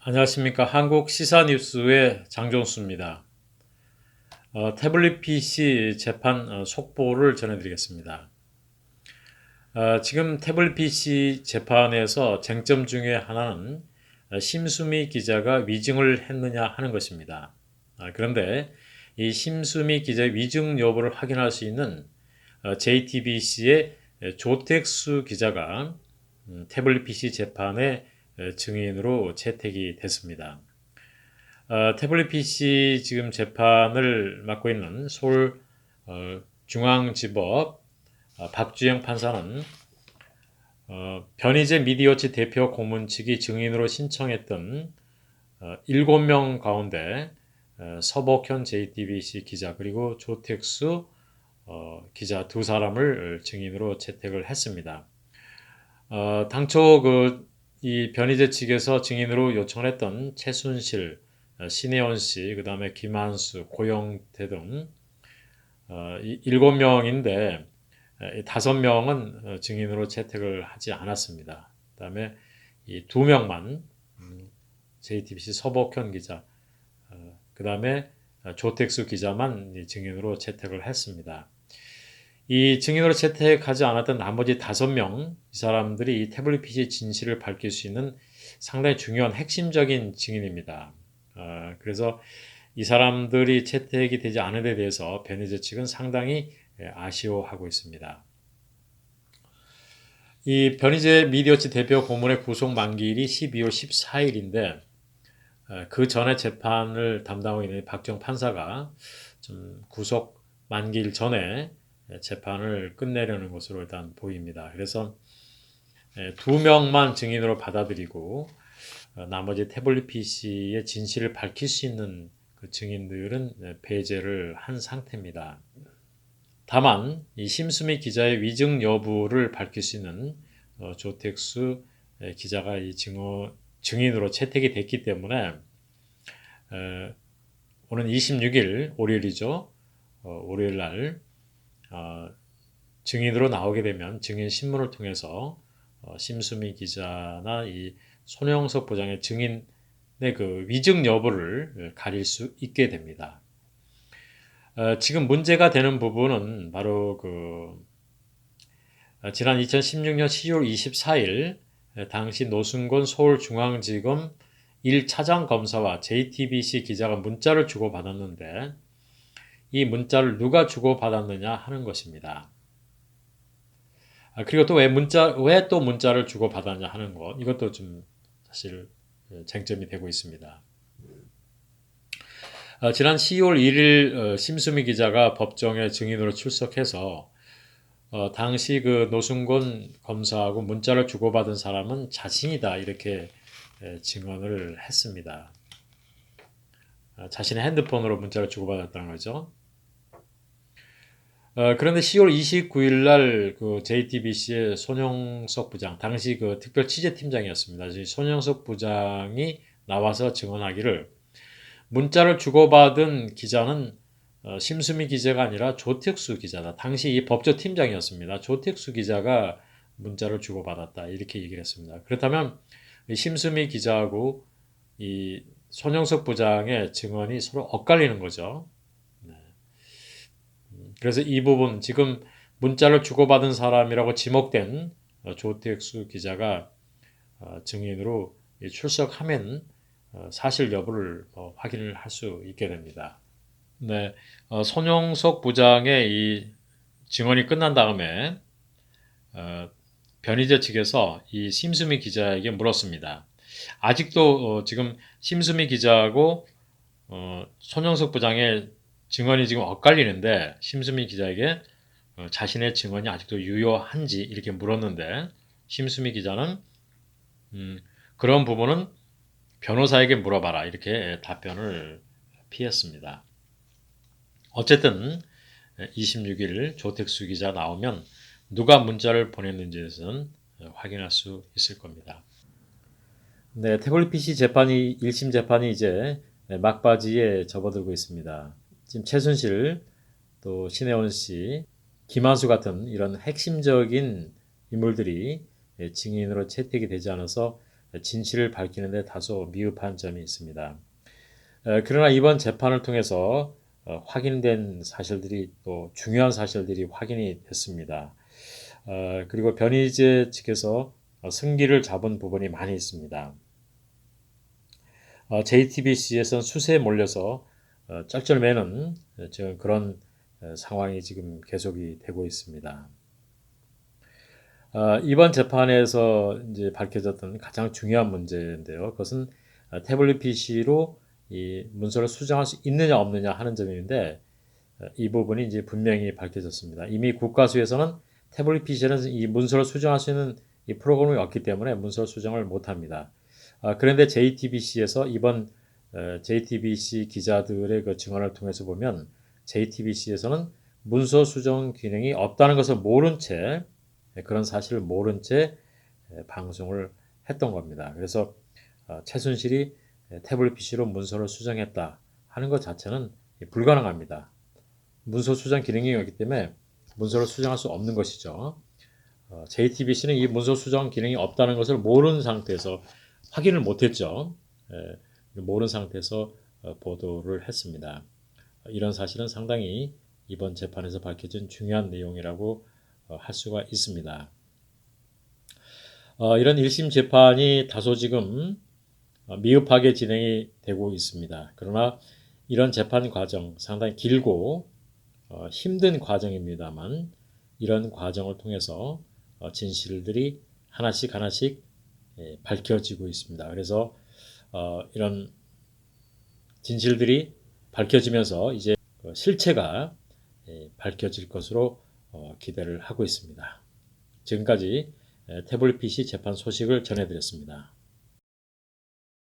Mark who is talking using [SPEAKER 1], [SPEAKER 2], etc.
[SPEAKER 1] 안녕하십니까. 한국 시사뉴스의 장종수입니다. 태블릿 PC 재판 속보를 전해드리겠습니다. 지금 태블릿 PC 재판에서 쟁점 중에 하나는 심수미 기자가 위증을 했느냐 하는 것입니다. 그런데 이 심수미 기자의 위증 여부를 확인할 수 있는 JTBC의 조택수 기자가 태블릿 PC 재판의 증인으로 채택이 됐습니다. 태블릿 PC 지금 재판을 맡고 있는 서울 중앙지법 박주영 판사는 변희재 미디어치 대표 고문 측이 증인으로 신청했던 7명 가운데 서복현 JTBC 기자 그리고 조택수 기자 두 사람을 증인으로 채택을 했습니다. 당초 이 변희재 측에서 증인으로 요청을 했던 최순실, 신혜원 씨, 그 다음에 김한수, 고영태 등 7명인데 5명은 증인으로 채택을 하지 않았습니다. 그 다음에 이 2명만 JTBC 서복현 기자, 그 다음에 조택수 기자만 증인으로 채택을 했습니다. 이 증인으로 채택하지 않았던 나머지 5명, 이 사람들이 이 태블릿 PC 진실을 밝힐 수 있는 상당히 중요한 핵심적인 증인입니다. 그래서 이 사람들이 채택이 되지 않은 데 대해서 변희재 측은 상당히 아쉬워하고 있습니다. 이 변희재 미디어치 대표 고문의 구속 만기일이 12월 14일인데 그 전에 재판을 담당하고 있는 박정 판사가 좀 구속 만기일 전에 재판을 끝내려는 것으로 일단 보입니다. 그래서 2명만 증인으로 받아들이고 나머지 태블릿 PC의 진실을 밝힐 수 있는 그 증인들은 배제를 한 상태입니다. 다만 이 심수미 기자의 위증 여부를 밝힐 수 있는 조택수 기자가 이 증인으로 채택이 됐기 때문에 오는 26일 월요일이죠. 월요일 날 증인으로 나오게 되면 증인 신문을 통해서 심수미 기자나 이 손영석 부장의 증인의 그 위증 여부를 가릴 수 있게 됩니다. 지금 문제가 되는 부분은 바로 지난 2016년 10월 24일 당시 노승곤 서울중앙지검 1차장 검사와 JTBC 기자가 문자를 주고받았는데 이 문자를 누가 주고받았느냐 하는 것입니다. 그리고 또 왜 또 문자를 주고받았냐 하는 것, 이것도 좀 사실 쟁점이 되고 있습니다. 지난 10월 1일 심수미 기자가 법정에 증인으로 출석해서 당시 그 노승곤 검사하고 문자를 주고받은 사람은 자신이다 이렇게 증언을 했습니다. 자신의 핸드폰으로 문자를 주고받았다는 거죠. 그런데 10월 29일 날 그 JTBC의 손영석 부장, 당시 그 특별 취재팀장이었습니다. 손영석 부장이 나와서 증언하기를 문자를 주고받은 기자는 심수미 기자가 아니라 조택수 기자다. 당시 이 법조팀장이었습니다. 조택수 기자가 문자를 주고받았다. 이렇게 얘기를 했습니다. 그렇다면 심수미 기자하고 이 손영석 부장의 증언이 서로 엇갈리는 거죠. 그래서 이 부분 지금 문자를 주고받은 사람이라고 지목된 조택수 기자가 증인으로 출석하면 사실 여부를 확인을 할 수 있게 됩니다. 네, 손영석 부장의 이 증언이 끝난 다음에 변희재 측에서 이 심수미 기자에게 물었습니다. 아직도 지금 심수미 기자하고 손영석 부장의 증언이 지금 엇갈리는데 심수미 기자에게 자신의 증언이 아직도 유효한지 이렇게 물었는데 심수미 기자는 그런 부분은 변호사에게 물어봐라 이렇게 답변을 피했습니다. 어쨌든 26일 조택수 기자 나오면 누가 문자를 보냈는지는 확인할 수 있을 겁니다. 네, 태블릿 PC 재판이 1심 재판이 이제 막바지에 접어들고 있습니다. 지금 최순실, 또 신혜원 씨, 김한수 같은 이런 핵심적인 인물들이 증인으로 채택이 되지 않아서 진실을 밝히는 데 다소 미흡한 점이 있습니다. 그러나 이번 재판을 통해서 확인된 사실들이 또 중요한 사실들이 확인이 됐습니다. 그리고 변희재 측에서 승기를 잡은 부분이 많이 있습니다. JTBC에서는 수세에 몰려서 쩔쩔매는 지금 그런 상황이 지금 계속이 되고 있습니다. 이번 재판에서 이제 밝혀졌던 가장 중요한 문제인데요. 그것은 태블릿 PC로 이 문서를 수정할 수 있느냐 없느냐 하는 점인데 이 부분이 이제 분명히 밝혀졌습니다. 이미 국가수에서는 태블릿 PC는 이 문서를 수정할 수 있는 이 프로그램이 없기 때문에 문서 수정을 못합니다. 그런데 JTBC에서 이번 JTBC 기자들의 그 증언을 통해서 보면 JTBC에서는 문서 수정 기능이 없다는 것을 모른 채 그런 사실을 모른 채 방송을 했던 겁니다. 그래서 최순실이 태블릿 PC로 문서를 수정했다 하는 것 자체는 불가능합니다. 문서 수정 기능이 없기 때문에 문서를 수정할 수 없는 것이죠. JTBC는 이 문서 수정 기능이 없다는 것을 모르는 상태에서 확인을 못했죠. 모르는 상태에서 보도를 했습니다. 이런 사실은 상당히 이번 재판에서 밝혀진 중요한 내용이라고 할 수가 있습니다. 이런 1심 재판이 다소 지금 미흡하게 진행이 되고 있습니다. 그러나 이런 재판 과정 상당히 길고 힘든 과정입니다만 이런 과정을 통해서 진실들이 하나씩 밝혀지고 있습니다. 그래서 이런 진실들이 밝혀지면서 이제 실체가 밝혀질 것으로 기대를 하고 있습니다. 지금까지 태블릿 PC 재판 소식을 전해드렸습니다.